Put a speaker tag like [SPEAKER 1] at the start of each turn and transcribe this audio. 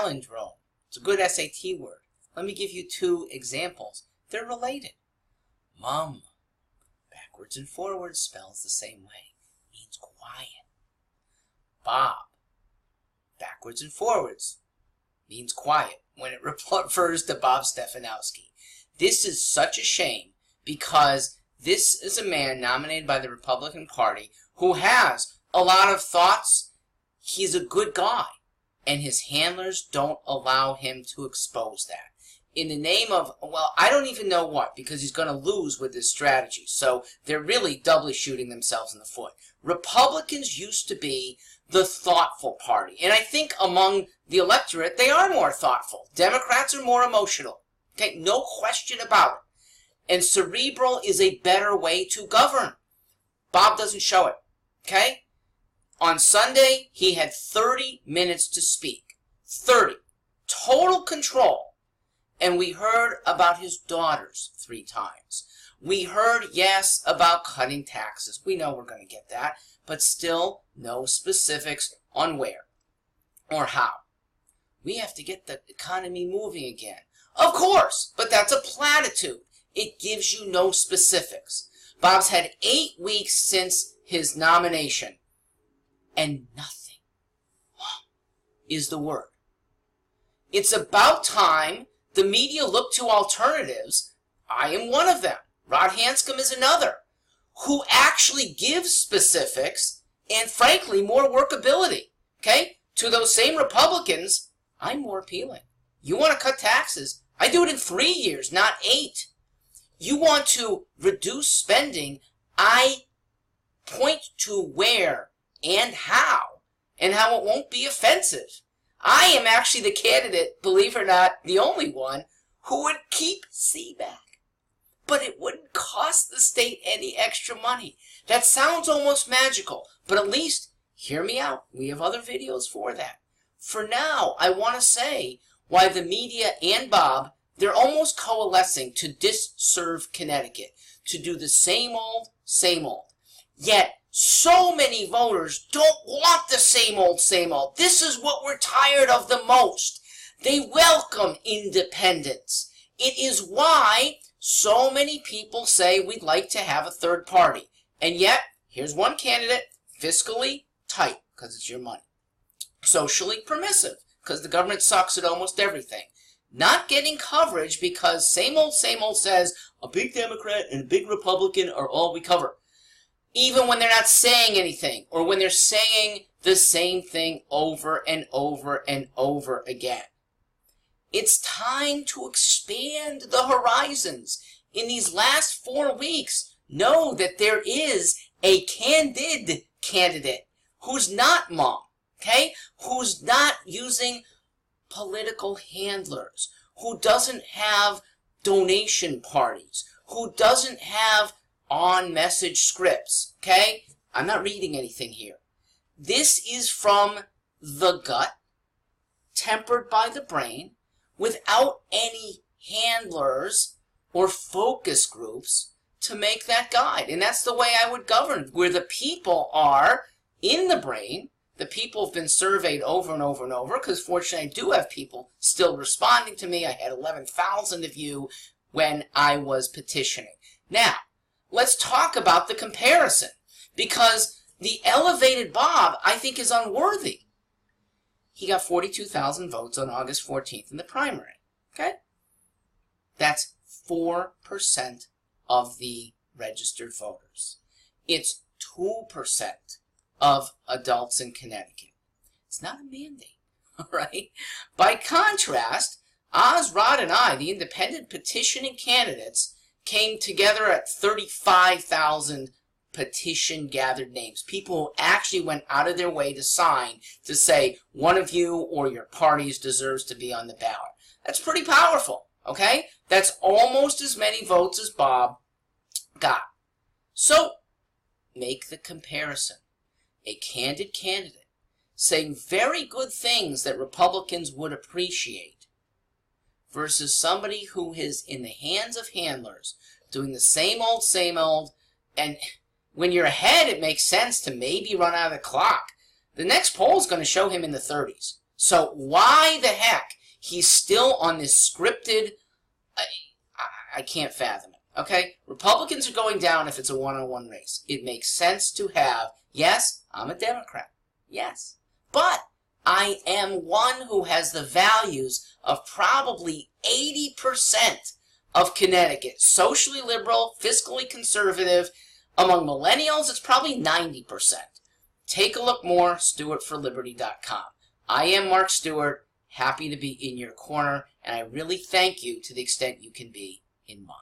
[SPEAKER 1] palindrome. It's a good SAT word. Let me give you 2 examples. They're related. Mum, backwards and forwards spells the same way. Means quiet. Bob, backwards and forwards means quiet when it refers to Bob Stefanowski. This is such a shame because this is a man nominated by the Republican Party who has a lot of thoughts. He's a good guy, and his handlers don't allow him to expose that. In the name of, well, I don't even know what, because he's going to lose with this strategy. So they're really doubly shooting themselves in the foot. Republicans used to be the thoughtful party. And I think among the electorate, they are more thoughtful. Democrats are more emotional. Okay, no question about it. And cerebral is a better way to govern. Bob doesn't show it. Okay? On Sunday, he had 30 minutes to speak. 30. Total control. And we heard about his daughters 3 times. We heard, yes, about cutting taxes. We know we're going to get that. But still, no specifics on where or how. We have to get the economy moving again. Of course, but that's a platitude. It gives you no specifics. Bob's had 8 weeks since his nomination, and nothing is the word. It's about time the media look to alternatives. I am one of them. Rod Hanscom is another, who actually gives specifics and, frankly, more workability. Okay? To those same Republicans, I'm more appealing. You want to cut taxes? I do it in 3 years, not 8. You want to reduce spending? I point to where and how it won't be offensive. I am actually the candidate, believe it or not, the only one, who would keep CBAC. But it wouldn't cost the state any extra money. That sounds almost magical, but at least, hear me out. We have other videos for that. For now, I want to say why the media and Bob, they're almost coalescing to disserve Connecticut, to do the same old, same old. Yet, so many voters don't want the same old, same old. This is what we're tired of the most. They welcome independence. It is why so many people say we'd like to have a third party. And yet, here's one candidate, fiscally tight, because it's your money. Socially permissive, because the government sucks at almost everything. Not getting coverage because same old says a big Democrat and a big Republican are all we cover. Even when they're not saying anything, or when they're saying the same thing over and over and over again. It's time to expand the horizons. In these last 4 weeks, know that there is a candid candidate who's not mom, okay? Who's not using political handlers, who doesn't have donation parties, who doesn't have on-message scripts, okay? I'm not reading anything here. This is from the gut, tempered by the brain, without any handlers or focus groups to make that guide. And that's the way I would govern, where the people are in the brain. The people have been surveyed over and over and over, because fortunately I do have people still responding to me. I had 11,000 of you when I was petitioning. Now, let's talk about the comparison, because the elevated Bob, I think, is unworthy. He got 42,000 votes on August 14th in the primary, okay? That's 4% of the registered voters. It's 2% of adults in Connecticut. It's not a mandate, all right? By contrast, Oz, Rod, and I, the independent petitioning candidates, came together at 35,000 petition gathered names. People who actually went out of their way to sign to say one of you or your parties deserves to be on the ballot. That's pretty powerful, okay? That's almost as many votes as Bob got. So, make the comparison. A candid candidate saying very good things that Republicans would appreciate versus somebody who is in the hands of handlers doing the same old, and when you're ahead, it makes sense to maybe run out of the clock. The next poll is going to show him in the 30s. So why the heck he's still on this scripted, I can't fathom it, okay? Republicans are going down if it's a one-on-one race. It makes sense to have, yes, I'm a Democrat, yes, but I am one who has the values of probably 80% of Connecticut. Socially liberal, fiscally conservative. Among millennials, it's probably 90%. Take a look more, stewartforliberty.com. I am Mark Stewart, happy to be in your corner, and I really thank you to the extent you can be in mine.